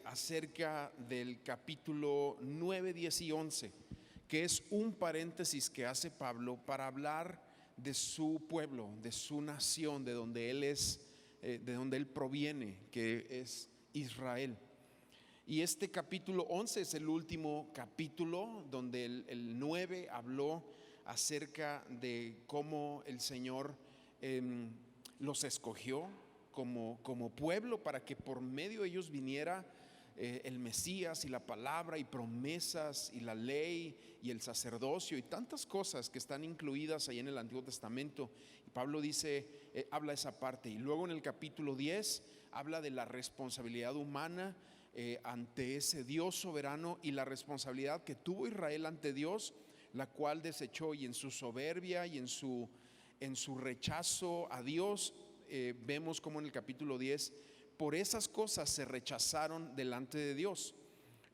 acerca del capítulo 9, 10 y 11, que es un paréntesis que hace Pablo para hablar de su pueblo, de su nación, de donde él es, de donde él proviene, que es Israel. Y este capítulo 11 es el último capítulo donde el 9 habló acerca de cómo el Señor los escogió como pueblo para que por medio de ellos viniera el Mesías y la palabra y promesas y la ley y el sacerdocio y tantas cosas que están incluidas ahí en el Antiguo Testamento. Y Pablo dice, habla esa parte. Y luego en el capítulo 10 habla de la responsabilidad humana ante ese Dios soberano y la responsabilidad que tuvo Israel ante Dios, la cual desechó, y en su soberbia y en su rechazo a Dios, vemos como en el capítulo 10 por esas cosas se rechazaron delante de Dios.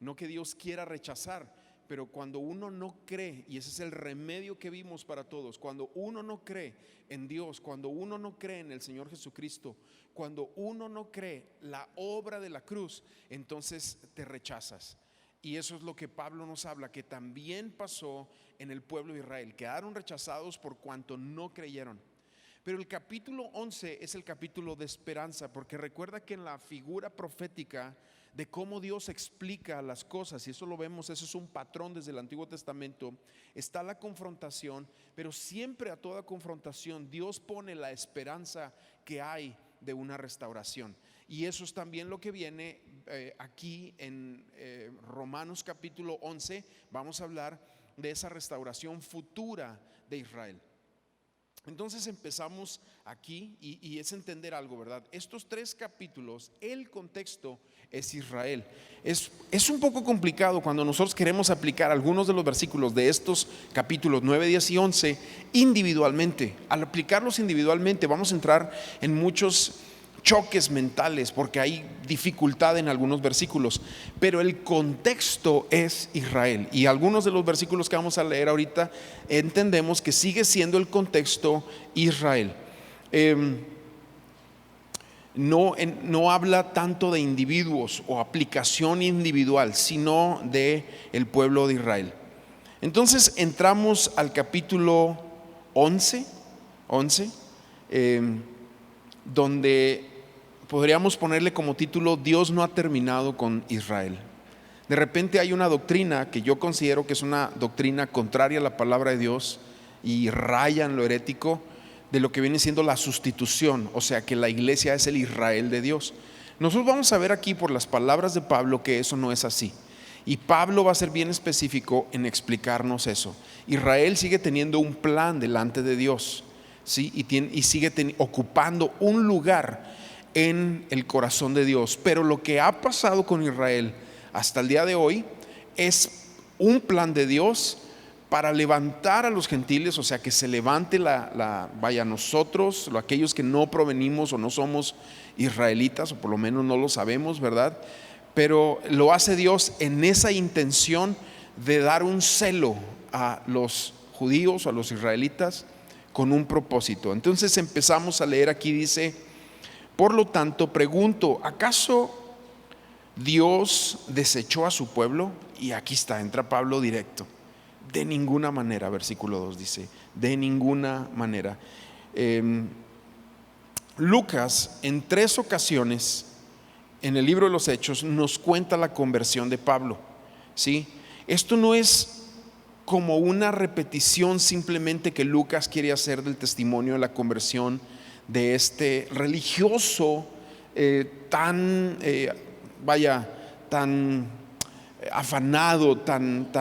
No que Dios quiera rechazar, pero cuando uno no cree, y ese es el remedio que vimos para todos, cuando uno no cree en Dios, cuando uno no cree en el Señor Jesucristo, cuando uno no cree la obra de la cruz, entonces te rechazas. Y eso es lo que Pablo nos habla, que también pasó en el pueblo de Israel. Quedaron rechazados por cuanto no creyeron. Pero el capítulo 11 es el capítulo de esperanza, porque recuerda que en la figura profética de cómo Dios explica las cosas, y eso lo vemos, eso es un patrón desde el Antiguo Testamento, está la confrontación, pero siempre a toda confrontación Dios pone la esperanza que hay de una restauración. Y eso es también lo que viene aquí en Romanos capítulo 11. Vamos a hablar de esa restauración futura de Israel. Entonces empezamos aquí y es entender algo, ¿verdad? Estos 3 capítulos, el contexto es Israel. Es un poco complicado cuando nosotros queremos aplicar algunos de los versículos de estos capítulos 9, 10 y 11 individualmente. Al aplicarlos individualmente vamos a entrar en muchos choques mentales porque hay dificultad en algunos versículos, pero el contexto es Israel, y algunos de los versículos que vamos a leer ahorita entendemos que sigue siendo el contexto Israel. No habla tanto de individuos o aplicación individual, sino de el pueblo de Israel. Entonces entramos al capítulo 11, donde podríamos ponerle como título: Dios no ha terminado con Israel. De repente hay una doctrina que yo considero que es una doctrina contraria a la palabra de Dios y raya en lo herético, de lo que viene siendo la sustitución, o sea que la iglesia es el Israel de Dios. Nosotros vamos a ver aquí por las palabras de Pablo que eso no es así, y Pablo va a ser bien específico en explicarnos eso. Israel sigue teniendo un plan delante de Dios, ¿sí? Y sigue ocupando un lugar en el corazón de Dios. Pero lo que ha pasado con Israel hasta el día de hoy es un plan de Dios para levantar a los gentiles, o sea que se levante nosotros, aquellos que no provenimos o no somos israelitas, o por lo menos no lo sabemos, ¿verdad? Pero lo hace Dios en esa intención de dar un celo a los judíos, a los israelitas, con un propósito. Entonces empezamos a leer aquí, dice: por lo tanto pregunto, ¿acaso Dios desechó a su pueblo? Y aquí entra Pablo directo: de ninguna manera. Versículo 2 dice: de ninguna manera. Lucas en 3 ocasiones en el libro de los Hechos nos cuenta la conversión de Pablo, ¿sí? Esto no es como una repetición simplemente que Lucas quiere hacer del testimonio de la conversión de este religioso tan afanado, tan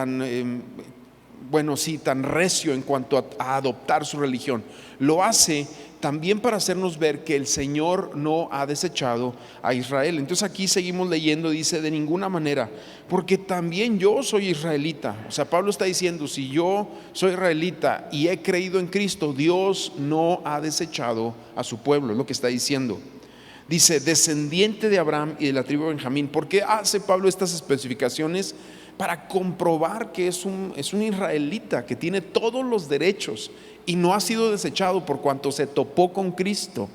recio en cuanto a adoptar su religión. Lo hace también para hacernos ver que el Señor no ha desechado a Israel. Entonces aquí seguimos leyendo, dice: de ninguna manera, porque también yo soy israelita. O sea, Pablo está diciendo: si yo soy israelita y he creído en Cristo, Dios no ha desechado a su pueblo, es lo que está diciendo. Dice: descendiente de Abraham y de la tribu de Benjamín. ¿Por qué hace Pablo estas especificaciones? Para comprobar que es un israelita que tiene todos los derechos y no ha sido desechado por cuanto se topó con Cristo,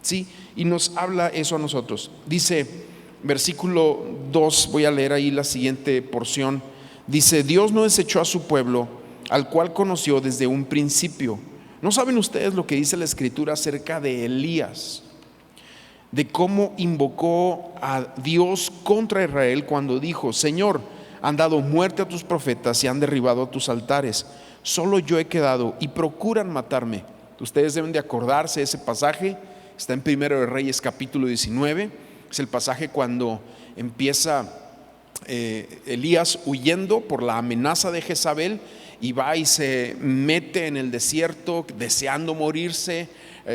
¿sí? Y nos habla eso a nosotros. Dice: versículo 2, voy a leer ahí la siguiente porción. Dice: Dios no desechó a su pueblo, al cual conoció desde un principio. ¿No saben ustedes lo que dice la Escritura acerca de Elías? De cómo invocó a Dios contra Israel cuando dijo: Señor, han dado muerte a tus profetas y han derribado a tus altares. Solo yo he quedado y procuran matarme. Ustedes deben de acordarse de ese pasaje. Está en Primero de Reyes capítulo 19. Es el pasaje cuando empieza Elías huyendo por la amenaza de Jezabel, y va y se mete en el desierto deseando morirse,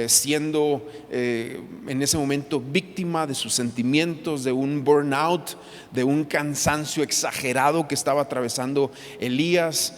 siendo en ese momento víctima de sus sentimientos, de un burnout, de un cansancio exagerado que estaba atravesando Elías.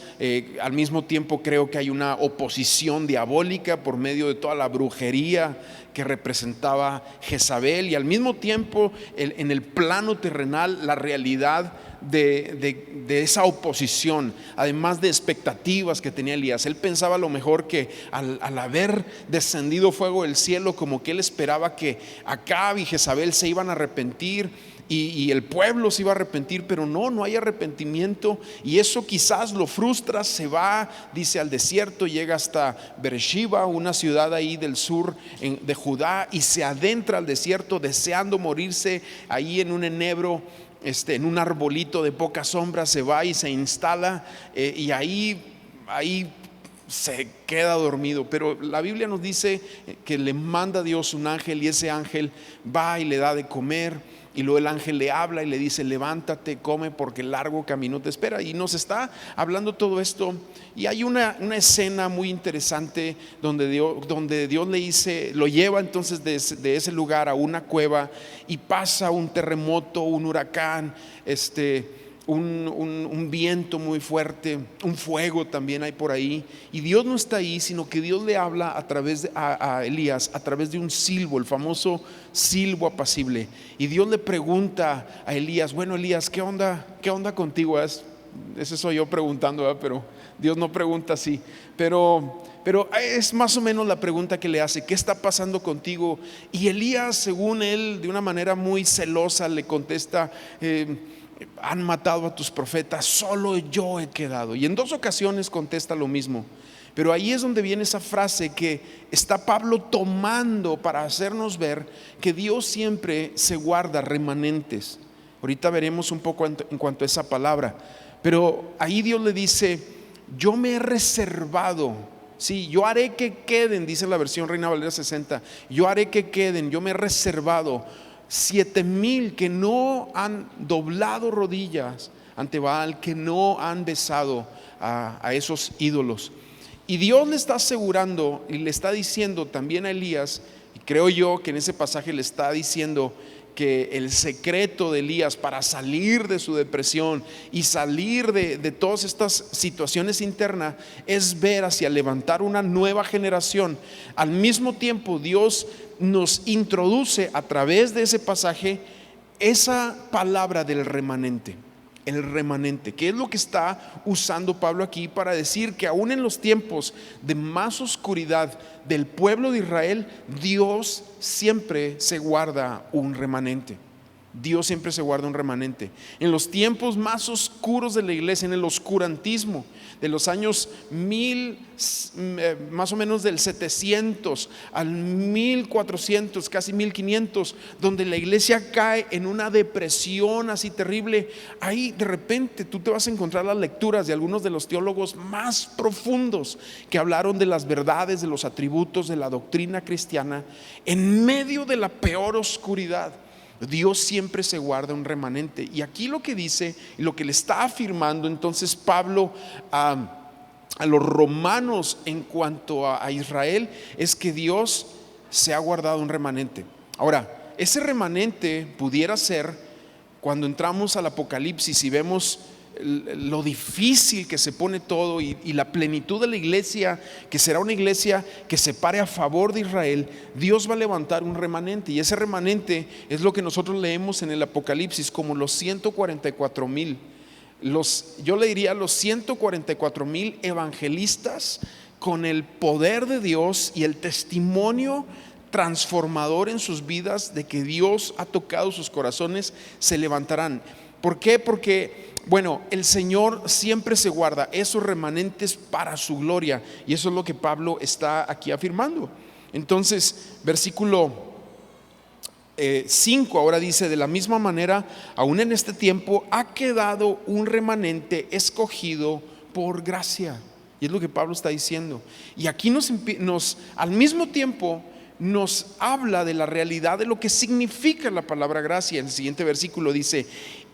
Al mismo tiempo creo que hay una oposición diabólica por medio de toda la brujería que representaba Jezabel, y al mismo tiempo en el plano terrenal la realidad de esa oposición, además de expectativas que tenía Elías. Él pensaba a lo mejor que al haber descendido fuego del cielo, como que él esperaba que Acab y Jezabel se iban a arrepentir y el pueblo se iba a arrepentir, pero no hay arrepentimiento, y eso quizás lo frustra. Se va, dice, al desierto, llega hasta Beersheba, una ciudad ahí del sur de Judá, y se adentra al desierto deseando morirse ahí en un enebro, en un arbolito de poca sombra. Se va y se instala, y ahí se queda dormido. Pero la Biblia nos dice que le manda a Dios un ángel, y ese ángel va y le da de comer. Y luego el ángel le habla y le dice: levántate, come, porque el largo camino te espera. Y nos está hablando todo esto. Y hay una escena muy interesante donde Dios le dice, lo lleva entonces de ese lugar a una cueva, y pasa un terremoto, un huracán, un viento muy fuerte, un fuego también hay por ahí. Y Dios no está ahí, sino que Dios le habla a Elías a través de un silbo, el famoso silbo apacible. Y Dios le pregunta a Elías: bueno, Elías, ¿qué onda contigo? Ese soy yo preguntando, ¿verdad? Pero Dios no pregunta así. Pero es más o menos la pregunta que le hace: ¿qué está pasando contigo? Y Elías, según él, de una manera muy celosa, le contesta: han matado a tus profetas, solo yo he quedado. Y en 2 ocasiones contesta lo mismo. Pero ahí es donde viene esa frase que está Pablo tomando para hacernos ver que Dios siempre se guarda remanentes. Ahorita veremos un poco en cuanto a esa palabra. Pero ahí Dios le dice: yo me he reservado, sí, yo haré que queden, dice la versión Reina Valera 60, yo haré que queden, yo me he reservado 7,000 que no han doblado rodillas ante Baal, que no han besado a esos ídolos. Y Dios le está asegurando y le está diciendo también a Elías, y creo yo que en ese pasaje le está diciendo que el secreto de Elías para salir de su depresión y salir de todas estas situaciones internas es ver hacia levantar una nueva generación. Al mismo tiempo, Dios nos introduce a través de ese pasaje esa palabra del remanente. El remanente, que es lo que está usando Pablo aquí para decir que aún en los tiempos de más oscuridad del pueblo de Israel, Dios siempre se guarda un remanente. Dios siempre se guarda un remanente. En los tiempos más oscuros de la iglesia, en el oscurantismo de los años 1000, más o menos del 700 al 1400, casi 1500, donde la iglesia cae en una depresión así terrible, ahí de repente tú te vas a encontrar las lecturas de algunos de los teólogos más profundos que hablaron de las verdades, de los atributos de la doctrina cristiana en medio de la peor oscuridad. Dios siempre se guarda un remanente. Y aquí lo que dice y lo que le está afirmando entonces Pablo a los romanos en cuanto a Israel es que Dios se ha guardado un remanente. Ahora, ese remanente pudiera ser cuando entramos al Apocalipsis y vemos lo difícil que se pone todo y la plenitud de la iglesia, que será una iglesia que se pare a favor de Israel. Dios va a levantar un remanente, y ese remanente es lo que nosotros leemos en el Apocalipsis como los 144,000. Yo le diría los 144,000 evangelistas con el poder de Dios y el testimonio transformador en sus vidas, de que Dios ha tocado sus corazones, se levantarán. ¿Por qué? Porque, bueno, el Señor siempre se guarda esos remanentes para su gloria, y eso es lo que Pablo está aquí afirmando. Entonces, versículo 5 ahora dice: de la misma manera, aún en este tiempo ha quedado un remanente escogido por gracia. Y es lo que Pablo está diciendo. Y aquí al mismo tiempo nos habla de la realidad de lo que significa la palabra gracia. En el siguiente versículo dice: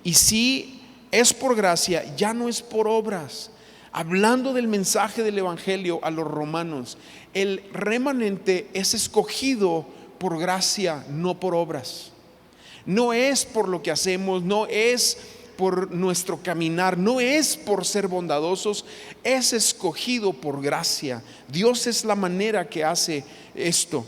y si es por gracia, ya no es por obras. Hablando del mensaje del evangelio a los romanos, el remanente es escogido por gracia, no por obras. No es por lo que hacemos, no es por nuestro caminar, no es por ser bondadosos, es escogido por gracia. Dios es la manera que hace esto.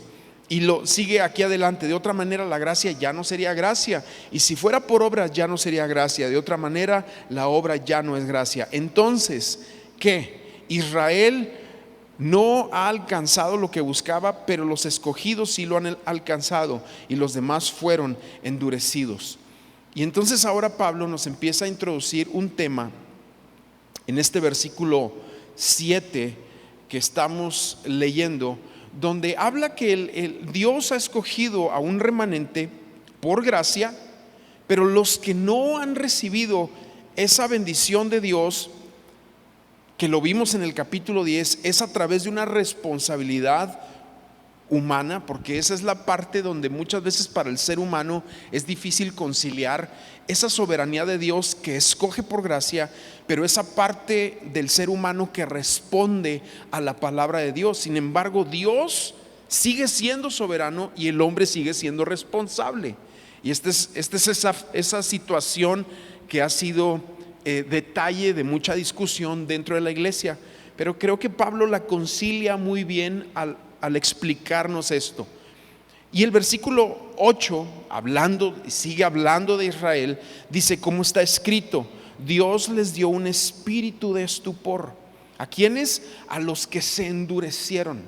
Y lo sigue aquí adelante: de otra manera la gracia ya no sería gracia, y si fuera por obras ya no sería gracia. De otra manera la obra ya no es gracia. Entonces, ¿qué? Israel no ha alcanzado lo que buscaba, pero los escogidos sí lo han alcanzado, y los demás fueron endurecidos. Y entonces ahora Pablo nos empieza a introducir un tema en este versículo 7 que estamos leyendo, donde habla que el Dios ha escogido a un remanente por gracia, pero los que no han recibido esa bendición de Dios, que lo vimos en el capítulo 10, es a través de una responsabilidad humana, porque esa es la parte donde muchas veces para el ser humano es difícil conciliar esa soberanía de Dios que escoge por gracia, pero esa parte del ser humano que responde a la palabra de Dios. Sin embargo, Dios sigue siendo soberano y el hombre sigue siendo responsable. Y esta es esa situación que ha sido detalle de mucha discusión dentro de la iglesia, pero creo que Pablo la concilia muy bien al explicarnos esto. Y el versículo 8, sigue hablando de Israel, dice: como está escrito, Dios les dio un espíritu de estupor. ¿A quiénes? A los que se endurecieron,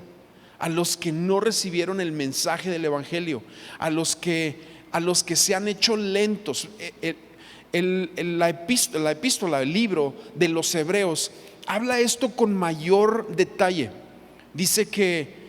a los que no recibieron el mensaje del evangelio, a los que se han hecho lentos. La epístola, el libro de los Hebreos habla esto con mayor detalle. Dice que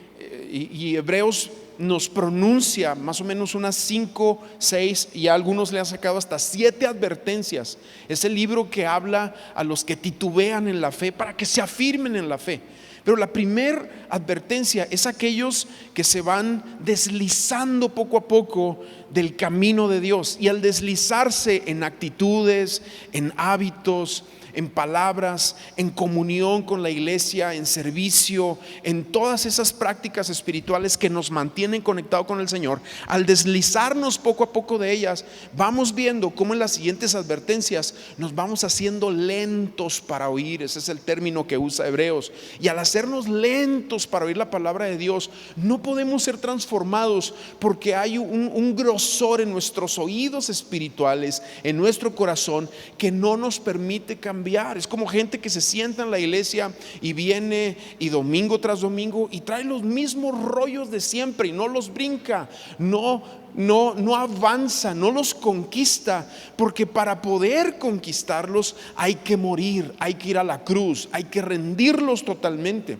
y Hebreos nos pronuncia más o menos unas 5, 6, y a algunos le han sacado hasta 7 advertencias. Es el libro que habla a los que titubean en la fe para que se afirmen en la fe. Pero la primera advertencia es aquellos que se van deslizando poco a poco del camino de Dios, y al deslizarse en actitudes, en hábitos, en palabras, en comunión con la iglesia, en servicio, en todas esas prácticas espirituales que nos mantienen conectados con el Señor, al deslizarnos poco a poco de ellas, vamos viendo cómo en las siguientes advertencias nos vamos haciendo lentos para oír. Ese es el término que usa Hebreos. Y al hacernos lentos para oír la palabra de Dios, no podemos ser transformados, porque hay un grosor en nuestros oídos espirituales, en nuestro corazón, que no nos permite cambiar. Es como gente que se sienta en la iglesia y viene y domingo tras domingo y trae los mismos rollos de siempre y no los brinca, no avanza, no los conquista, porque para poder conquistarlos hay que morir, hay que ir a la cruz, hay que rendirlos totalmente.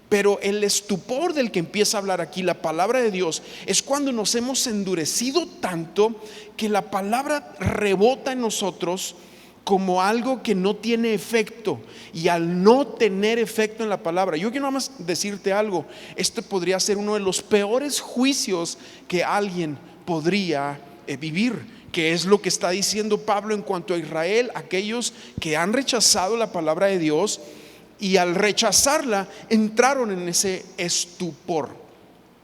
Pero el estupor del que empieza a hablar aquí la palabra de Dios es cuando nos hemos endurecido tanto que la palabra rebota en nosotros como algo que no tiene efecto. Y al no tener efecto en la palabra, yo quiero nada más decirte algo: este podría ser uno de los peores juicios que alguien podría vivir, que es lo que está diciendo Pablo en cuanto a Israel, aquellos que han rechazado la palabra de Dios, y al rechazarla entraron en ese estupor.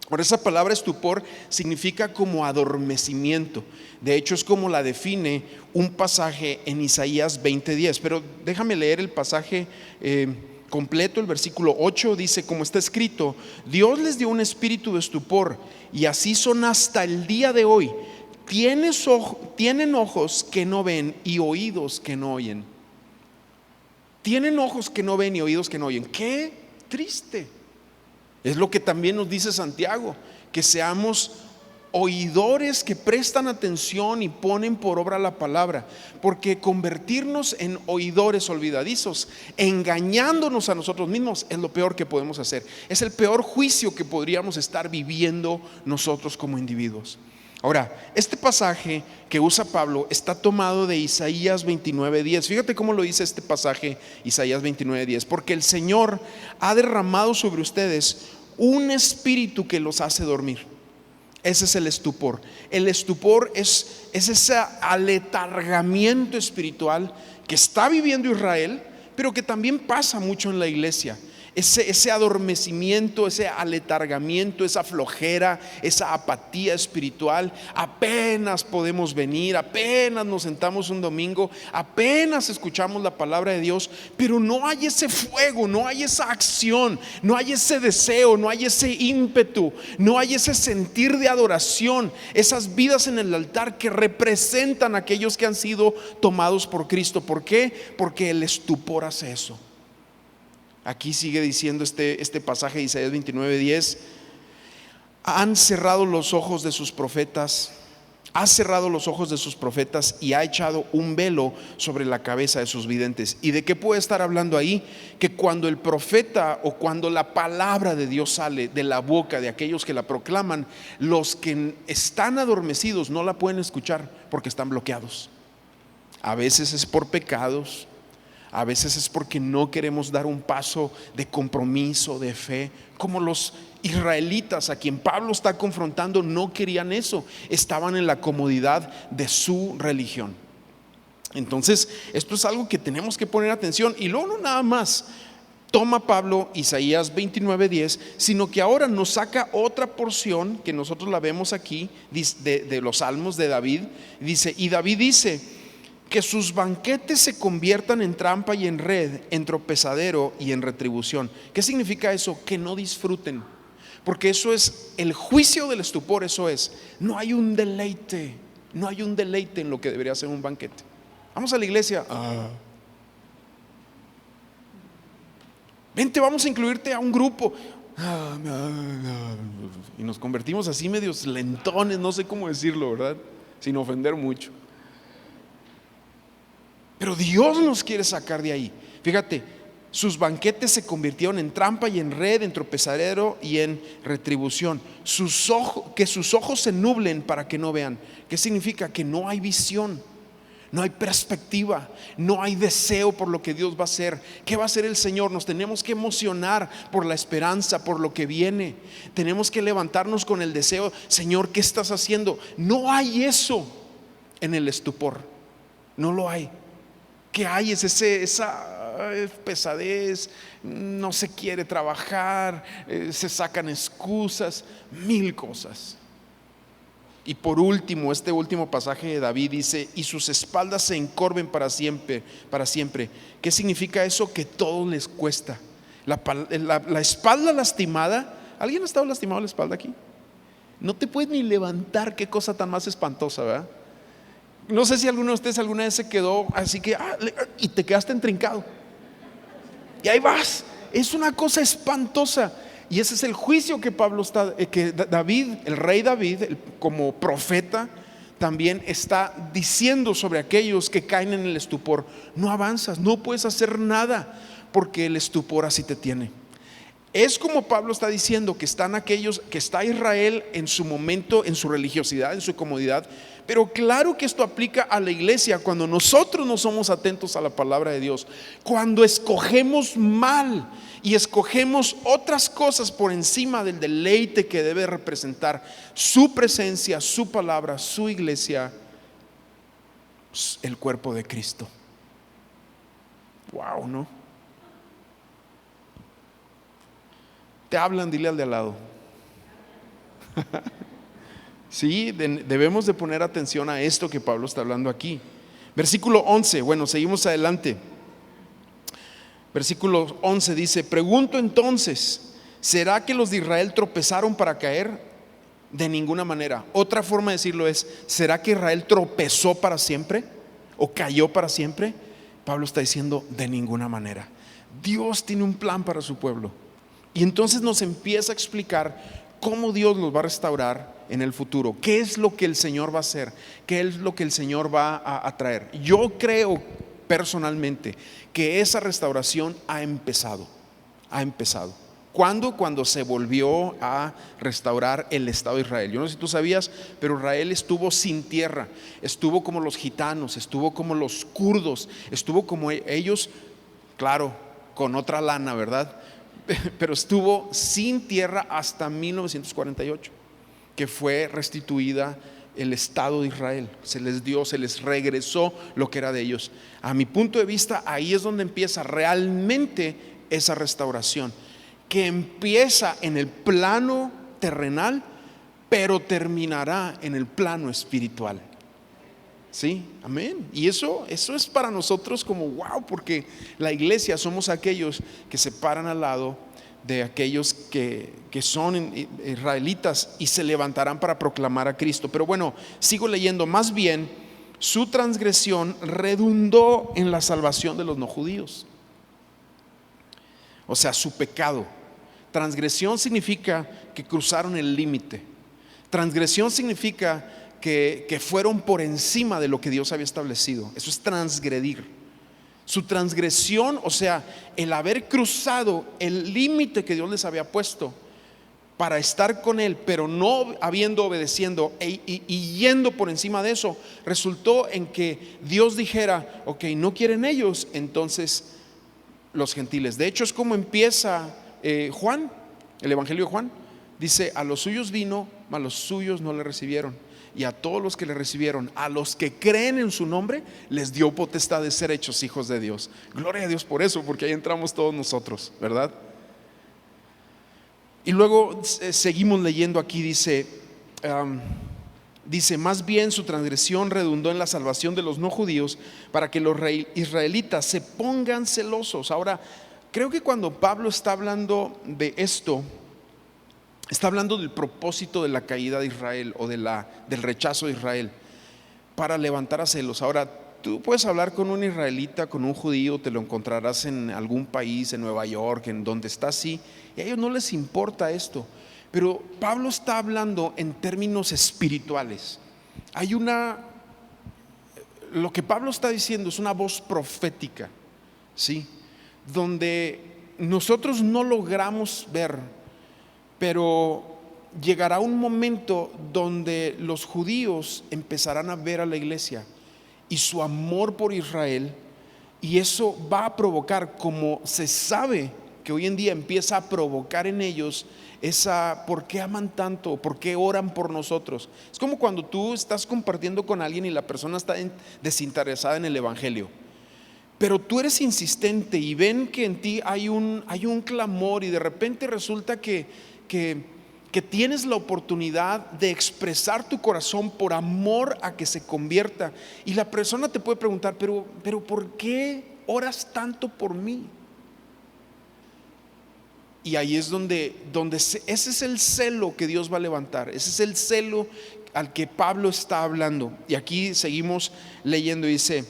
Por esa palabra estupor significa como adormecimiento. De hecho, es como la define un pasaje en Isaías 20:10. Pero déjame leer el pasaje completo. El versículo 8 dice: como está escrito, Dios les dio un espíritu de estupor, y así son hasta el día de hoy. Tienen ojos que no ven y oídos que no oyen. Tienen ojos que no ven y oídos que no oyen. Qué triste. Es lo que también nos dice Santiago, que seamos oidores que prestan atención y ponen por obra la palabra, porque convertirnos en oidores olvidadizos, engañándonos a nosotros mismos, es lo peor que podemos hacer. Es el peor juicio que podríamos estar viviendo nosotros como individuos. Ahora, este pasaje que usa Pablo está tomado de Isaías 29:10. Fíjate cómo lo dice este pasaje, Isaías 29:10. Porque el Señor ha derramado sobre ustedes un espíritu que los hace dormir. Ese es el estupor. El estupor es ese aletargamiento espiritual que está viviendo Israel, pero que también pasa mucho en la iglesia. Ese adormecimiento, ese aletargamiento, esa flojera, esa apatía espiritual. Apenas podemos venir, apenas nos sentamos un domingo, apenas escuchamos la palabra de Dios, pero no hay ese fuego, no hay esa acción, no hay ese deseo, no hay ese ímpetu, no hay ese sentir de adoración, esas vidas en el altar que representan a aquellos que han sido tomados por Cristo. ¿Por qué? Porque el estupor hace eso. Aquí sigue diciendo este pasaje de Isaías 29:10: han cerrado los ojos de sus profetas, ha cerrado los ojos de sus profetas y ha echado un velo sobre la cabeza de sus videntes. ¿Y de qué puede estar hablando ahí? Que cuando el profeta o cuando la palabra de Dios sale de la boca de aquellos que la proclaman, los que están adormecidos no la pueden escuchar porque están bloqueados. A veces es por pecados, a veces es porque no queremos dar un paso de compromiso, de fe, como los israelitas a quien Pablo está confrontando no querían eso, estaban en la comodidad de su religión. Entonces esto es algo que tenemos que poner atención. Y luego no nada más toma Pablo Isaías 29:10, sino que ahora nos saca otra porción que nosotros la vemos aquí de los salmos de David. Dice, y David dice que sus banquetes se conviertan en trampa y en red, en tropezadero y en retribución. ¿Qué significa eso? Que no disfruten, porque eso es el juicio del estupor. Eso es, no hay un deleite, no hay un deleite en lo que debería ser un banquete. Vamos a la iglesia, vente, vamos a incluirte a un grupo, y nos convertimos así medios lentones, no sé cómo decirlo, ¿verdad? Sin ofender mucho. Pero Dios nos quiere sacar de ahí. Fíjate, sus banquetes se convirtieron en trampa y en red, en tropezadero y en retribución. Que sus ojos se nublen para que no vean. ¿Qué significa? Que no hay visión, no hay perspectiva, no hay deseo por lo que Dios va a hacer. ¿Qué va a hacer el Señor? Nos tenemos que emocionar por la esperanza, por lo que viene. Tenemos que levantarnos con el deseo, Señor, ¿qué estás haciendo? No hay eso en el estupor, no lo hay. ¿Qué hay? Es esa pesadez, no se quiere trabajar, se sacan excusas, mil cosas. Y por último, este último pasaje de David dice, y sus espaldas se encorven para siempre, para siempre. ¿Qué significa eso? Que todo les cuesta. La espalda lastimada. ¿Alguien ha estado lastimado la espalda aquí? No te puedes ni levantar. Qué cosa tan más espantosa, ¿verdad? No sé si alguno de ustedes alguna vez se quedó así que y te quedaste entrincado y ahí vas. Es una cosa espantosa. Y ese es el juicio que que David, el rey David, como profeta, también está diciendo sobre aquellos que caen en el estupor. No avanzas, no puedes hacer nada, porque el estupor así te tiene. Es como Pablo está diciendo que están aquellos, que está Israel en su momento, en su religiosidad, en su comodidad. Pero claro que esto aplica a la iglesia cuando nosotros no somos atentos a la palabra de Dios, cuando escogemos mal y escogemos otras cosas por encima del deleite que debe representar su presencia, su palabra, su iglesia, el cuerpo de Cristo. Wow, ¿no? Te hablan, dile al de al lado. Sí, debemos de poner atención a esto que Pablo está hablando aquí. Versículo 11, bueno, seguimos adelante. Versículo 11 dice, pregunto entonces, ¿será que los de Israel tropezaron para caer? De ninguna manera. Otra forma de decirlo es, ¿será que Israel tropezó para siempre? ¿O cayó para siempre? Pablo está diciendo, de ninguna manera. Dios tiene un plan para su pueblo. Y entonces nos empieza a explicar cómo Dios los va a restaurar en el futuro, qué es lo que el Señor va a hacer, qué es lo que el Señor va a traer. Yo creo personalmente que esa restauración ha empezado. ¿Cuándo? Cuando se volvió a restaurar el Estado de Israel. Yo no sé si tú sabías, pero Israel estuvo sin tierra, estuvo como los gitanos, estuvo como los kurdos, estuvo como ellos, claro, con otra lana, ¿verdad? Pero estuvo sin tierra hasta 1948, que fue restituida el Estado de Israel. Se les dio, se les regresó lo que era de ellos. A mi punto de vista, ahí es donde empieza realmente esa restauración, que empieza en el plano terrenal, pero terminará en el plano espiritual. Sí, amén. Y eso es para nosotros como wow, porque la iglesia somos aquellos que se paran al lado de aquellos que son israelitas y se levantarán para proclamar a Cristo. Pero bueno, sigo leyendo. Más bien, su transgresión redundó en la salvación de los no judíos. O sea, su pecado. Transgresión significa que cruzaron el límite. Transgresión significa que fueron por encima de lo que Dios había establecido. Eso es transgredir. Su transgresión, o sea, el haber cruzado el límite que Dios les había puesto para estar con Él, pero no habiendo obedeciendo y yendo por encima de eso, resultó en que Dios dijera, ok, no quieren ellos, entonces los gentiles. De hecho es como empieza Juan, el Evangelio de Juan. Dice, a los suyos vino, mas los suyos no le recibieron. Y a todos los que le recibieron, a los que creen en su nombre, les dio potestad de ser hechos hijos de Dios. Gloria a Dios por eso, porque ahí entramos todos nosotros, ¿verdad? Y luego seguimos leyendo aquí, dice, más bien su transgresión redundó en la salvación de los no judíos, para que los israelitas se pongan celosos. Ahora, creo que cuando Pablo está hablando de esto, está hablando del propósito de la caída de Israel o del rechazo de Israel para levantar a celos. Ahora, tú puedes hablar con un israelita, con un judío, te lo encontrarás en algún país, en Nueva York, en donde está así, y a ellos no les importa esto. Pero Pablo está hablando en términos espirituales. Lo que Pablo está diciendo es una voz profética, ¿sí? Donde nosotros no logramos ver, pero llegará un momento donde los judíos empezarán a ver a la iglesia y su amor por Israel, y eso va a provocar, como se sabe que hoy en día empieza a provocar en ellos esa, ¿por qué aman tanto? ¿Por qué oran por nosotros? Es como cuando tú estás compartiendo con alguien y la persona está desinteresada en el evangelio, pero tú eres insistente y ven que en ti hay un clamor, y de repente resulta que tienes la oportunidad de expresar tu corazón por amor a que se convierta, y la persona te puede preguntar, pero ¿por qué oras tanto por mí? Y ahí es donde ese es el celo que Dios va a levantar, ese es el celo al que Pablo está hablando. Y aquí seguimos leyendo, dice,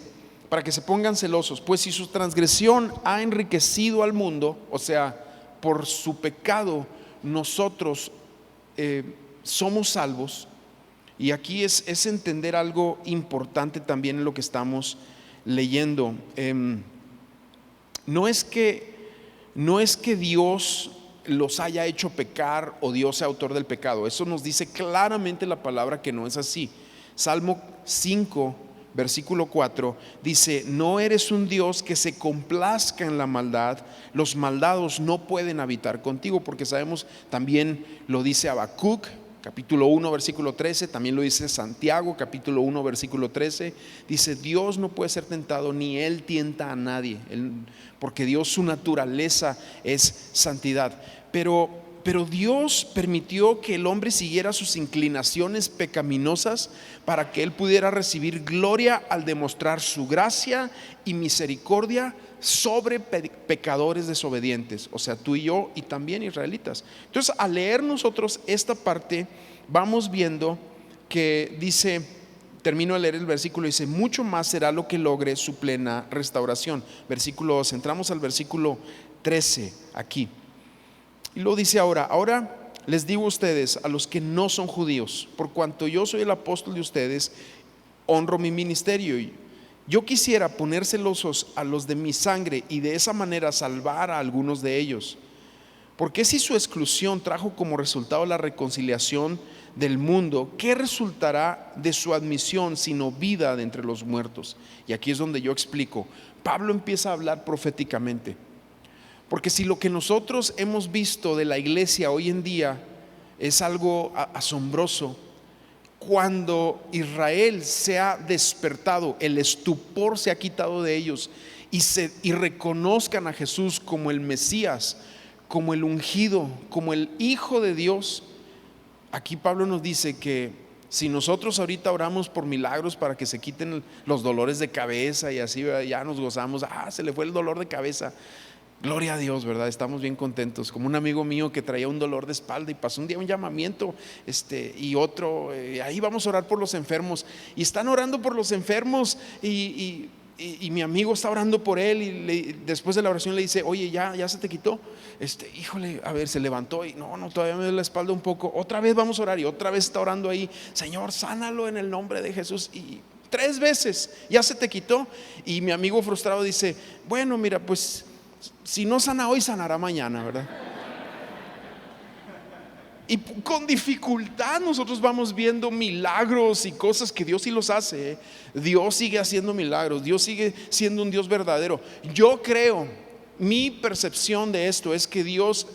para que se pongan celosos, pues si su transgresión ha enriquecido al mundo, o sea, por su pecado nosotros somos salvos. Y aquí es entender algo importante también en lo que estamos leyendo. No es que Dios los haya hecho pecar o Dios sea autor del pecado. Eso nos dice claramente la palabra que no es así. Salmo 5, versículo 4 dice, no eres un Dios que se complazca en la maldad, los maldados no pueden habitar contigo, porque sabemos, también lo dice Habacuc capítulo 1 versículo 13, también lo dice Santiago capítulo 1 versículo 13, dice, Dios no puede ser tentado ni Él tienta a nadie, porque Dios, su naturaleza es santidad. Pero Dios permitió que el hombre siguiera sus inclinaciones pecaminosas para que él pudiera recibir gloria al demostrar su gracia y misericordia sobre pecadores desobedientes, o sea, tú y yo y también israelitas. Entonces, al leer nosotros esta parte, vamos viendo que dice, termino de leer el versículo, dice, mucho más será lo que logre su plena restauración. Versículo 2, entramos al versículo 13 aquí. Y lo dice ahora les digo a ustedes, a los que no son judíos, por cuanto yo soy el apóstol de ustedes, honro mi ministerio. Yo quisiera poner celosos a los de mi sangre y de esa manera salvar a algunos de ellos. Porque si su exclusión trajo como resultado la reconciliación del mundo, ¿qué resultará de su admisión sino vida de entre los muertos? Y aquí es donde yo explico. Pablo empieza a hablar proféticamente. Porque si lo que nosotros hemos visto de la iglesia hoy en día es algo asombroso, cuando Israel se ha despertado, el estupor se ha quitado de ellos y reconozcan a Jesús como el Mesías, como el ungido, como el Hijo de Dios. Aquí Pablo nos dice que si nosotros ahorita oramos por milagros para que se quiten los dolores de cabeza y así ya nos gozamos, se le fue el dolor de cabeza. Gloria a Dios, ¿verdad? Estamos bien contentos. Como un amigo mío que traía un dolor de espalda y pasó un día un llamamiento y otro, ahí vamos a orar por los enfermos. Y están orando por los enfermos y mi amigo está orando por él y después de la oración le dice, oye, ya se te quitó. Híjole, a ver, se levantó y no, todavía me duele la espalda un poco. Otra vez vamos a orar y otra vez está orando ahí, Señor, sánalo en el nombre de Jesús. Y 3 veces ya se te quitó. Y mi amigo frustrado dice, bueno, mira, pues si no sana hoy, sanará mañana, ¿verdad? Y con dificultad nosotros vamos viendo milagros y cosas que Dios sí los hace. Dios sigue haciendo milagros, Dios sigue siendo un Dios verdadero. Yo creo, mi percepción de esto es que Dios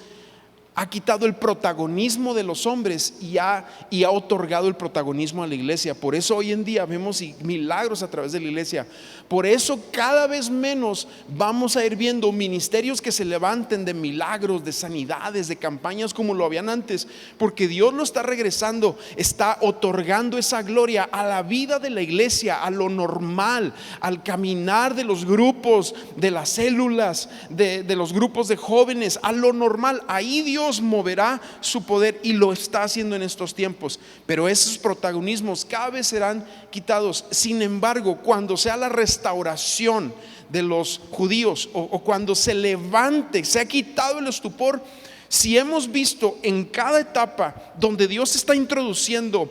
ha quitado el protagonismo de los hombres y ha otorgado el protagonismo a la iglesia. Por eso hoy en día vemos milagros a través de la iglesia. Por eso cada vez menos vamos a ir viendo ministerios que se levanten de milagros, de sanidades, de campañas como lo habían antes, porque Dios lo está regresando, está otorgando esa gloria a la vida de la iglesia, a lo normal, al caminar de los grupos, de las células, de los grupos de jóvenes, a lo normal. Ahí Dios moverá su poder y lo está haciendo en estos tiempos, pero esos protagonismos cada vez serán quitados. Sin embargo, cuando sea la restauración de los judíos o cuando se levante, se ha quitado el estupor, si hemos visto en cada etapa donde Dios está introduciendo,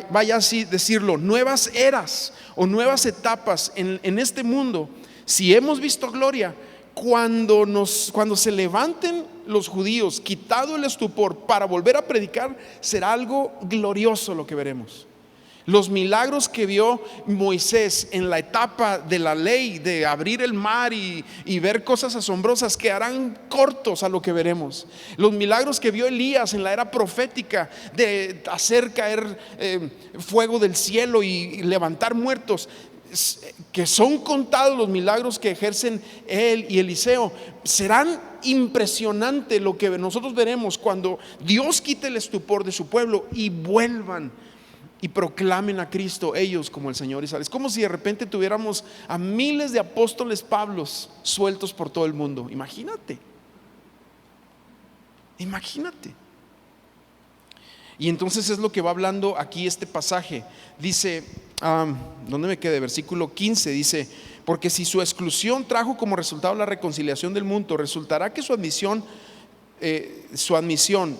vaya así decirlo, nuevas eras o nuevas etapas en este mundo, si hemos visto gloria, cuando se levanten los judíos, quitado el estupor para volver a predicar, será algo glorioso lo que veremos. Los milagros que vio Moisés en la etapa de la ley, de abrir el mar y ver cosas asombrosas, quedarán cortos a lo que veremos. Los milagros que vio Elías en la era profética, de hacer caer fuego del cielo y levantar muertos, que son contados los milagros que ejercen él y Eliseo, serán impresionante lo que nosotros veremos cuando Dios quite el estupor de su pueblo y vuelvan y proclamen a Cristo ellos como el Señor y Salvador. Es como si de repente tuviéramos a miles de apóstoles Pablos sueltos por todo el mundo. Imagínate. Y entonces es lo que va hablando aquí este pasaje. Dice, ¿dónde me quedé? Versículo 15 dice, porque si su exclusión trajo como resultado la reconciliación del mundo, resultará que su admisión,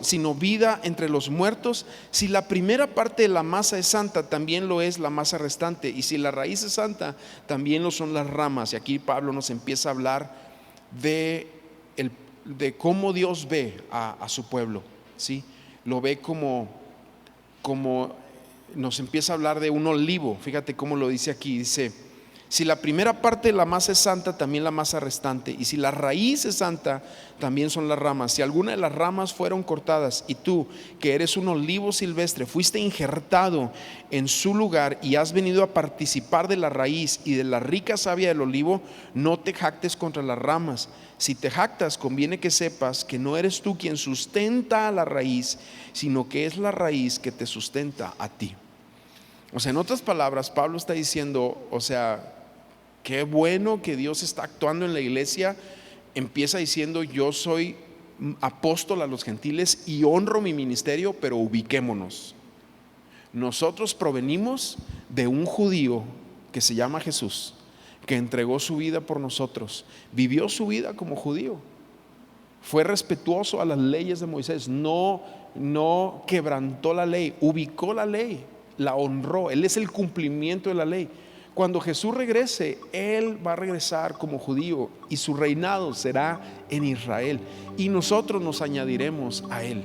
sino vida entre los muertos. Si la primera parte de la masa es santa, también lo es la masa restante, y si la raíz es santa, también lo son las ramas. Y aquí Pablo nos empieza a hablar de cómo Dios ve a su pueblo, ¿sí? Lo ve como nos empieza a hablar de un olivo. Fíjate cómo lo dice aquí, dice, si la primera parte de la masa es santa, también la masa restante, y si la raíz es santa, también son las ramas. Si alguna de las ramas fueron cortadas y tú, que eres un olivo silvestre, fuiste injertado en su lugar y has venido a participar de la raíz y de la rica savia del olivo, no te jactes contra las ramas. Si te jactas, conviene que sepas que no eres tú quien sustenta a la raíz, sino que es la raíz que te sustenta a ti. O sea, en otras palabras, Pablo está diciendo, o sea, qué bueno que Dios está actuando en la iglesia. Empieza diciendo, yo soy apóstol a los gentiles y honro mi ministerio, pero ubiquémonos. Nosotros provenimos de un judío que se llama Jesús, que entregó su vida por nosotros, vivió su vida como judío, fue respetuoso a las leyes de Moisés, no quebrantó la ley, ubicó la ley, la honró. Él es el cumplimiento de la ley. Cuando Jesús regrese, Él va a regresar como judío y su reinado será en Israel. Y nosotros nos añadiremos a Él,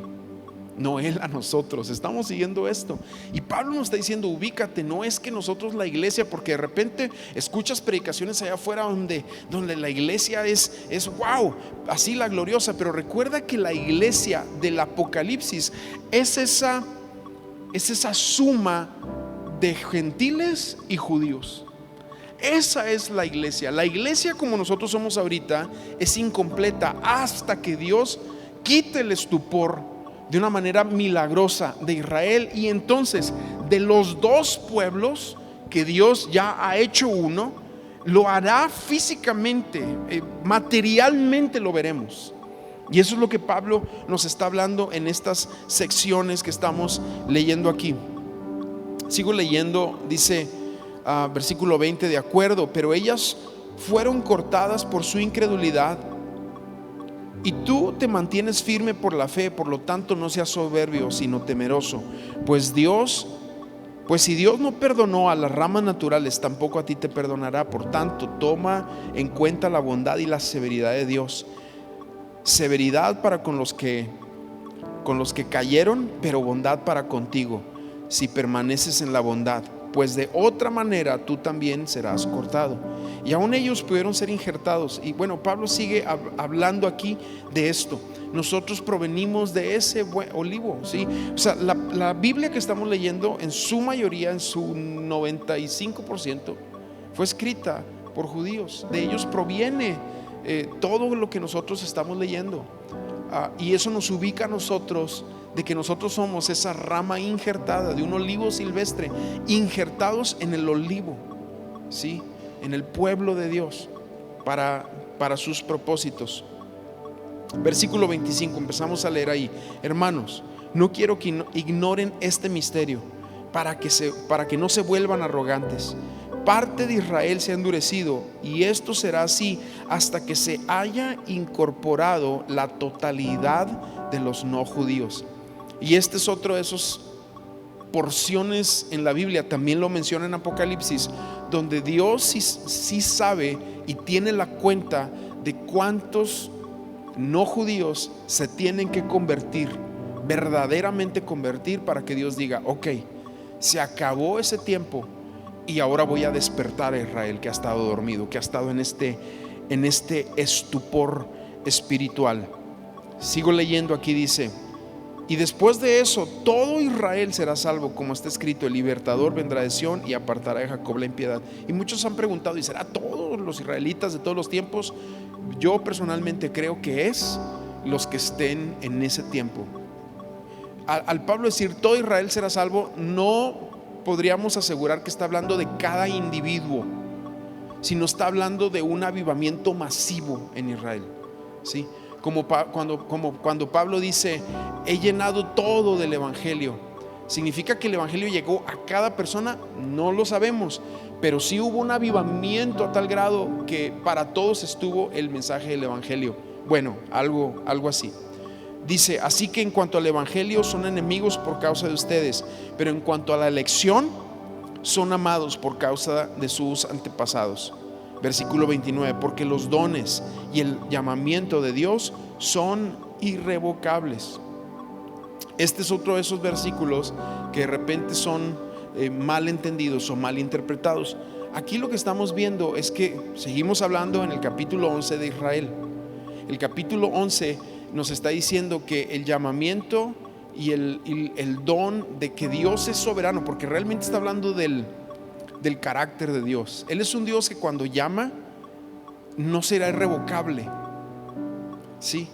no Él a nosotros. Estamos siguiendo esto. Y Pablo nos está diciendo, ubícate. No es que nosotros la iglesia, porque de repente escuchas predicaciones allá afuera donde la iglesia es wow, así la gloriosa. Pero recuerda que la iglesia del Apocalipsis es esa suma de gentiles y judíos. Esa es la iglesia. La iglesia como nosotros somos ahorita es incompleta hasta que Dios quite el estupor de una manera milagrosa de Israel, y entonces de los dos pueblos que Dios ya ha hecho uno, lo hará físicamente, materialmente lo veremos. Y eso es lo que Pablo nos está hablando en estas secciones que estamos leyendo aquí. Sigo leyendo, dice versículo 20, de acuerdo, pero ellas fueron cortadas por su incredulidad y tú te mantienes firme por la fe. Por lo tanto, no seas soberbio, sino temeroso, pues si Dios no perdonó a las ramas naturales, tampoco a ti te perdonará. Por tanto, toma en cuenta la bondad y la severidad de Dios. Severidad para con los que cayeron, pero bondad para contigo, si permaneces en la bondad, pues de otra manera tú también serás cortado. Y aún ellos pudieron ser injertados. Y bueno, Pablo sigue hablando aquí de esto. Nosotros provenimos de ese olivo, ¿sí? O sea, la Biblia que estamos leyendo, en su mayoría, en su 95%, fue escrita por judíos. De ellos proviene todo lo que nosotros estamos leyendo. Y eso nos ubica a nosotros, de que nosotros somos esa rama injertada de un olivo silvestre, injertados en el olivo, ¿sí? En el pueblo de Dios para sus propósitos. Versículo 25, empezamos a leer ahí. Hermanos, no quiero que ignoren este misterio, para que no se vuelvan arrogantes. Parte de Israel se ha endurecido, y esto será así hasta que se haya incorporado la totalidad de los no judíos. Y este es otro de esos porciones en la Biblia, también lo menciona en Apocalipsis, donde Dios sí sabe y tiene la cuenta de cuántos no judíos se tienen que convertir, verdaderamente convertir, para que Dios diga, ok, se acabó ese tiempo y ahora voy a despertar a Israel, que ha estado dormido, que ha estado en este estupor espiritual. Sigo leyendo aquí, dice: y después de eso todo Israel será salvo, como está escrito, el libertador vendrá de Sión y apartará de Jacob la impiedad. Y muchos han preguntado, ¿y será todos los israelitas de todos los tiempos? Yo personalmente creo que es los que estén en ese tiempo. Al Pablo decir todo Israel será salvo, no podríamos asegurar que está hablando de cada individuo, sino está hablando de un avivamiento masivo en Israel, ¿sí? Como cuando Pablo dice, he llenado todo del evangelio. ¿Significa que el evangelio llegó a cada persona? No lo sabemos, pero sí hubo un avivamiento a tal grado que para todos estuvo el mensaje del evangelio. Bueno, algo así. Dice, así que en cuanto al evangelio son enemigos por causa de ustedes, pero en cuanto a la elección son amados por causa de sus antepasados. Versículo 29, porque los dones y el llamamiento de Dios son irrevocables. Este es otro de esos versículos que de repente son mal entendidos o mal interpretados. Aquí lo que estamos viendo es que seguimos hablando en el capítulo 11 de Israel. El capítulo 11 nos está diciendo que el llamamiento y el don de que Dios es soberano, porque realmente está hablando del carácter de Dios. Él es un Dios que cuando llama no será irrevocable, ¿sí?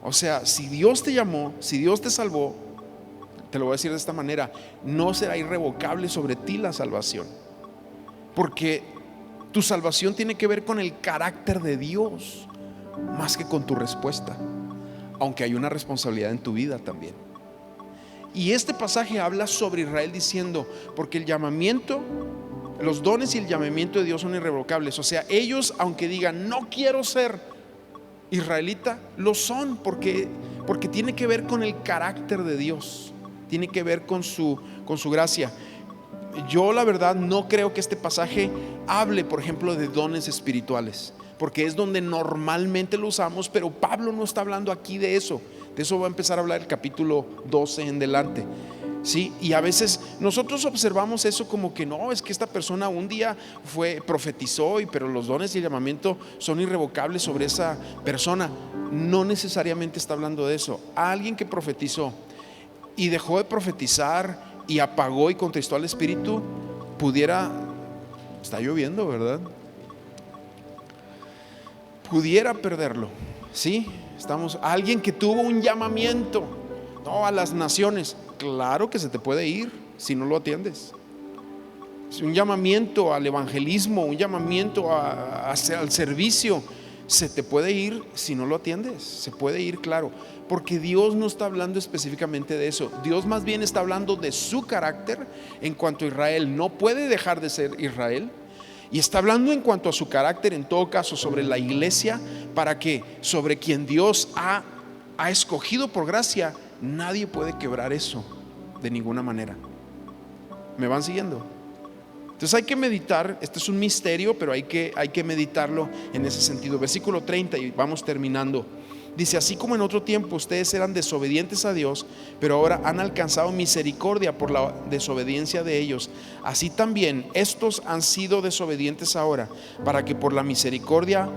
O sea, si Dios te llamó, si Dios te salvó, te lo voy a decir de esta manera, no será irrevocable sobre ti la salvación, porque tu salvación tiene que ver con el carácter de Dios más que con tu respuesta, aunque hay una responsabilidad en tu vida también. Y este pasaje habla sobre Israel diciendo, porque el llamamiento, los dones y el llamamiento de Dios son irrevocables. O sea, ellos, aunque digan no quiero ser, israelita, lo son porque tiene que ver con el carácter de Dios, tiene que ver con su gracia. Yo la verdad no creo que este pasaje hable, por ejemplo, de dones espirituales, porque es donde normalmente lo usamos, pero Pablo no está hablando aquí de eso. De eso va a empezar a hablar el capítulo 12 en delante. Sí, y a veces nosotros observamos eso como que no, es que esta persona un día profetizó, pero los dones y el llamamiento son irrevocables sobre esa persona. No necesariamente está hablando de eso. Alguien que profetizó y dejó de profetizar y apagó y contristó al Espíritu, está lloviendo, ¿verdad? Pudiera perderlo, ¿sí? Alguien que tuvo un llamamiento, no, a las naciones, claro que se te puede ir si no lo atiendes. Un llamamiento al evangelismo, un llamamiento al servicio, se te puede ir si no lo atiendes. Se puede ir, claro, porque Dios no está hablando específicamente de eso. Dios más bien está hablando de su carácter en cuanto a Israel. No puede dejar de ser Israel. Y está hablando en cuanto a su carácter, en todo caso, sobre la iglesia, para que sobre quien Dios ha escogido por gracia, nadie puede quebrar eso de ninguna manera. ¿Me van siguiendo? Entonces hay que meditar, este es un misterio, pero hay que meditarlo en ese sentido. Versículo 30 y vamos terminando. Dice: así como en otro tiempo ustedes eran desobedientes a Dios, pero ahora han alcanzado misericordia por la desobediencia de ellos, así también estos han sido desobedientes ahora, para que por la misericordia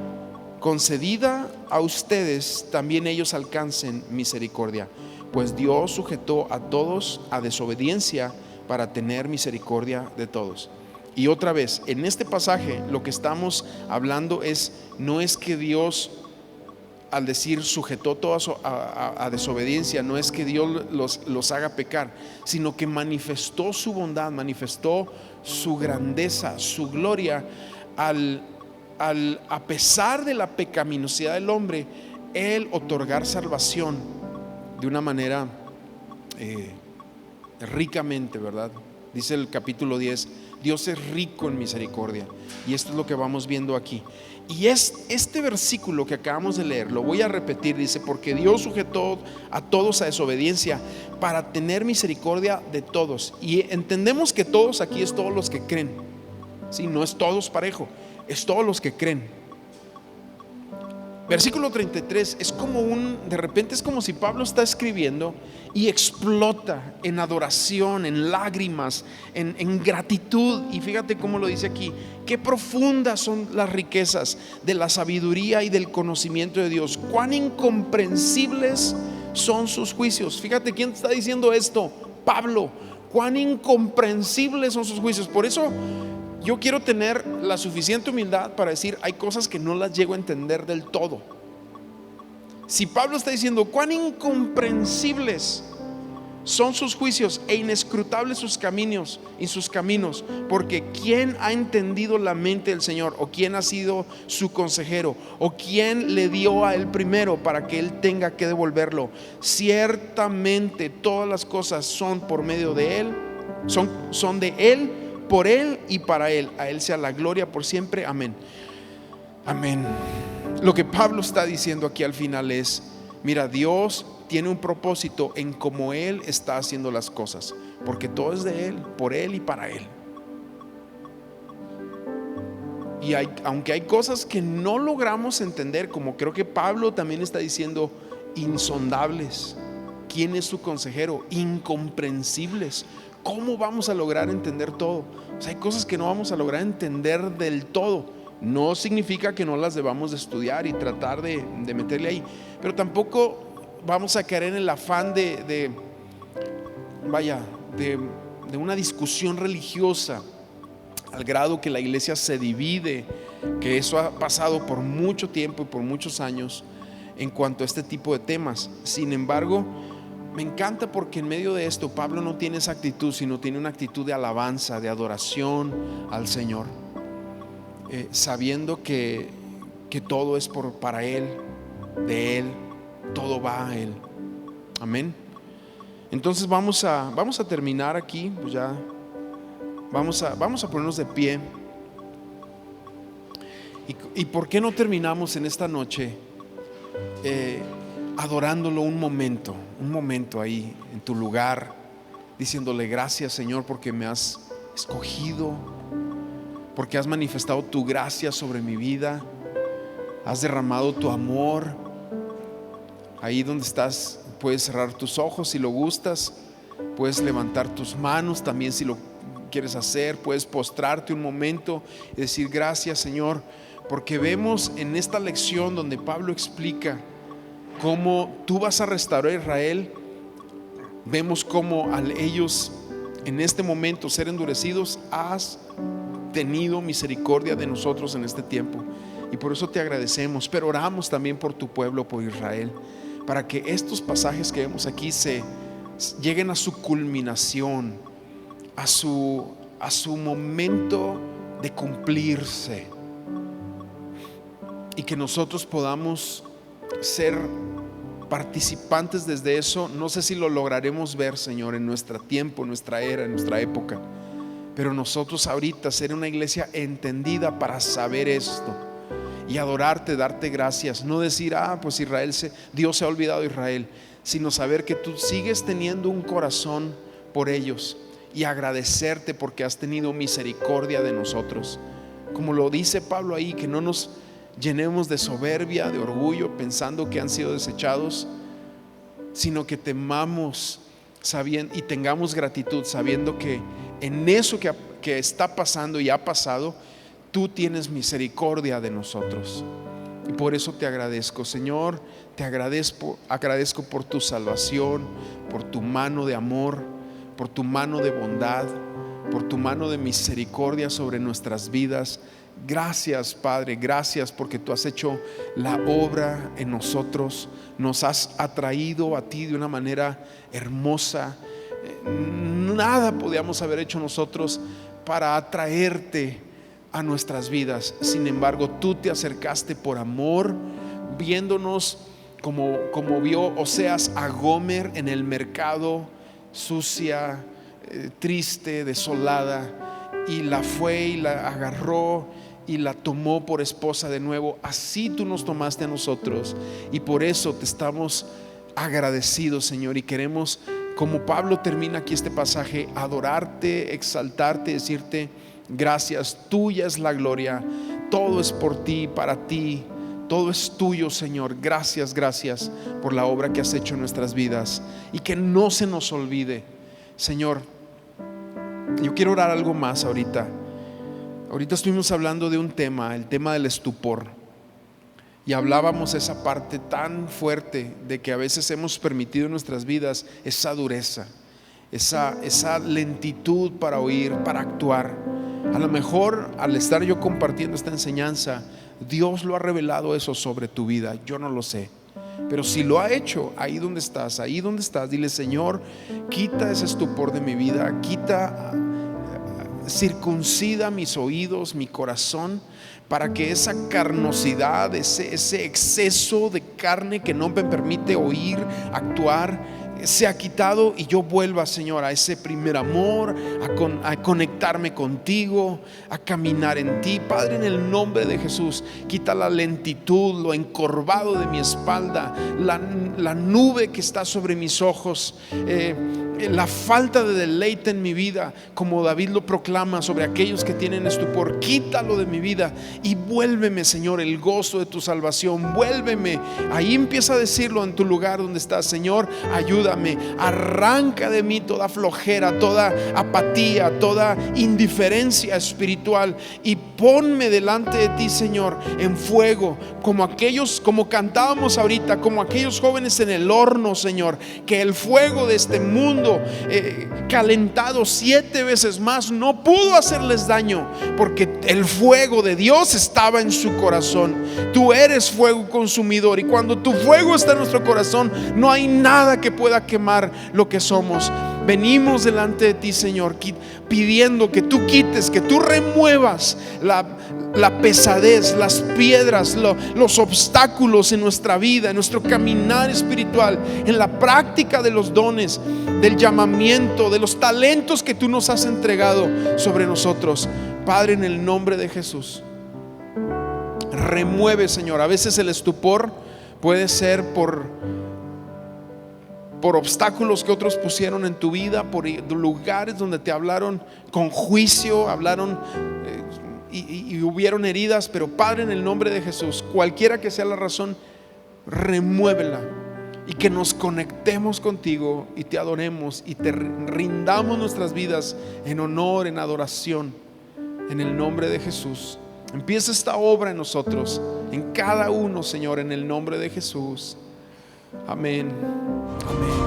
concedida a ustedes también ellos alcancen misericordia. Pues Dios sujetó a todos a desobediencia para tener misericordia de todos. Y otra vez, en este pasaje lo que estamos hablando no es que Dios, al decir sujetó todos a desobediencia, no es que Dios los haga pecar, sino que manifestó su bondad, manifestó su grandeza, su gloria, a pesar de la pecaminosidad del hombre, Él otorgar salvación de una manera ricamente, ¿verdad? Dice el capítulo 10, Dios es rico en misericordia. Y esto es lo que vamos viendo aquí. Y este versículo que acabamos de leer, lo voy a repetir, dice: porque Dios sujetó a todos a desobediencia para tener misericordia de todos. Y entendemos que todos aquí es todos los que creen. Sí, no es todos parejo, es todos los que creen. Versículo 33 es de repente es como si Pablo está escribiendo y explota en adoración, en lágrimas, en gratitud. Y fíjate cómo lo dice aquí: qué profundas son las riquezas de la sabiduría y del conocimiento de Dios, cuán incomprensibles son sus juicios. Fíjate quién está diciendo esto, Pablo. Cuán incomprensibles son sus juicios. Por eso yo quiero tener la suficiente humildad para decir: hay cosas que no las llego a entender del todo. Si Pablo está diciendo cuán incomprensibles son sus juicios e inescrutables sus caminos, porque ¿quién ha entendido la mente del Señor? ¿O quién ha sido su consejero? ¿O quién le dio a él primero para que él tenga que devolverlo? Ciertamente todas las cosas son por medio de él, son de él, por él y para él. A él sea la gloria por siempre. Amén. Amén. Lo que Pablo está diciendo aquí al final es: mira, Dios tiene un propósito en cómo Él está haciendo las cosas, porque todo es de Él, por Él y para Él. Y aunque hay cosas que no logramos entender, como creo que Pablo también está diciendo, insondables. ¿Quién es su consejero? Incomprensibles. ¿Cómo vamos a lograr entender todo? O sea, hay cosas que no vamos a lograr entender del todo. No significa que no las debamos de estudiar y tratar de meterle ahí, pero tampoco vamos a caer en el afán de una discusión religiosa al grado que la iglesia se divide, que eso ha pasado por mucho tiempo y por muchos años en cuanto a este tipo de temas. Sin embargo, me encanta porque en medio de esto Pablo no tiene esa actitud, sino tiene una actitud de alabanza, de adoración al Señor, sabiendo que todo es para Él, de Él, todo va a Él. Amén. Entonces vamos a terminar aquí, pues ya vamos a ponernos de pie. ¿Y por qué no terminamos en esta noche adorándolo un momento ahí en tu lugar, diciéndole gracias, Señor, porque me has escogido, porque has manifestado tu gracia sobre mi vida, has derramado tu amor. Ahí donde estás puedes cerrar tus ojos si lo gustas, puedes levantar tus manos también si lo quieres hacer, puedes postrarte un momento y decir gracias, Señor, porque vemos en esta lección donde Pablo explica cómo tú vas a restaurar a Israel. Vemos cómo al ellos en este momento ser endurecidos, has tenido misericordia de nosotros en este tiempo, y por eso te agradecemos. Pero oramos también por tu pueblo, por Israel, para que estos pasajes que vemos aquí se lleguen a su culminación, a su momento de cumplirse, y que nosotros podamos ser participantes desde eso. No sé si lo lograremos ver, Señor, en nuestro tiempo, en nuestra era, en nuestra época, pero nosotros ahorita ser una iglesia entendida para saber esto y adorarte, darte gracias. No decir, pues Dios se ha olvidado de Israel, sino saber que tú sigues teniendo un corazón por ellos y agradecerte porque has tenido misericordia de nosotros. Como lo dice Pablo ahí, que no nos llenemos de soberbia, de orgullo, pensando que han sido desechados, sino que temamos sabiendo y tengamos gratitud, sabiendo que en eso que está pasando y ha pasado, tú tienes misericordia de nosotros. Y por eso te agradezco, Señor. Te agradezco por tu salvación, por tu mano de amor, por tu mano de bondad, por tu mano de misericordia sobre nuestras vidas. Gracias, Padre, gracias porque tú has hecho la obra en nosotros, nos has atraído a ti de una manera hermosa. Nada podíamos haber hecho nosotros para atraerte a nuestras vidas. Sin embargo, tú te acercaste por amor, viéndonos como vio Oseas a Gomer en el mercado, sucia, triste, desolada, y la fue y la agarró y la tomó por esposa de nuevo. Así tú nos tomaste a nosotros, y por eso te estamos agradecidos, Señor, y queremos, como Pablo termina aquí este pasaje, adorarte, exaltarte, decirte gracias. Tuya es la gloria, todo es por ti, para ti, todo es tuyo, Señor. Gracias, gracias por la obra que has hecho en nuestras vidas, y que no se nos olvide, Señor. Yo quiero orar algo más ahorita. Ahorita estuvimos hablando de un tema, el tema del estupor, y hablábamos esa parte tan fuerte de que a veces hemos permitido en nuestras vidas esa dureza, esa lentitud para oír, para actuar. A lo mejor al estar yo compartiendo esta enseñanza, Dios lo ha revelado eso sobre tu vida, yo no lo sé. Pero si lo ha hecho, ahí donde estás, dile: Señor, quita ese estupor de mi vida, circuncida mis oídos, mi corazón, para que esa carnosidad, ese exceso de carne que no me permite oír, actuar, sea quitado, y yo vuelva, Señor, a ese primer amor, a conectarme contigo, a caminar en ti. Padre, en el nombre de Jesús, quita la lentitud, lo encorvado de mi espalda, la nube que está sobre mis ojos, la falta de deleite en mi vida, como David lo proclama sobre aquellos que tienen estupor. Quítalo de mi vida y vuélveme, Señor, el gozo de tu salvación. Vuélveme. Ahí empieza a decirlo en tu lugar donde estás: Señor, ayúdame, arranca de mí toda flojera, toda apatía, toda indiferencia espiritual, y ponme delante de ti, Señor, en fuego, como cantábamos ahorita, como aquellos jóvenes en el horno, Señor, que el fuego de este mundo calentado 7 veces más no pudo hacerles daño, porque el fuego de Dios estaba en su corazón. Tú eres fuego consumidor, y cuando tu fuego está en nuestro corazón, no hay nada que pueda quemar lo que somos. Venimos delante de ti, Señor, pidiendo que tú quites, que tú remuevas la pesadez, las piedras, los obstáculos en nuestra vida, en nuestro caminar espiritual, en la práctica de los dones, del llamamiento, de los talentos que tú nos has entregado sobre nosotros. Padre, en el nombre de Jesús, remueve, Señor, a veces el estupor puede ser por obstáculos que otros pusieron en tu vida, por lugares donde te hablaron con juicio, hablaron y hubieron heridas. Pero Padre, en el nombre de Jesús, cualquiera que sea la razón, remuévela, y que nos conectemos contigo y te adoremos y te rindamos nuestras vidas en honor, en adoración, en el nombre de Jesús. Empieza esta obra en nosotros, en cada uno, Señor, en el nombre de Jesús. Amén. Amén.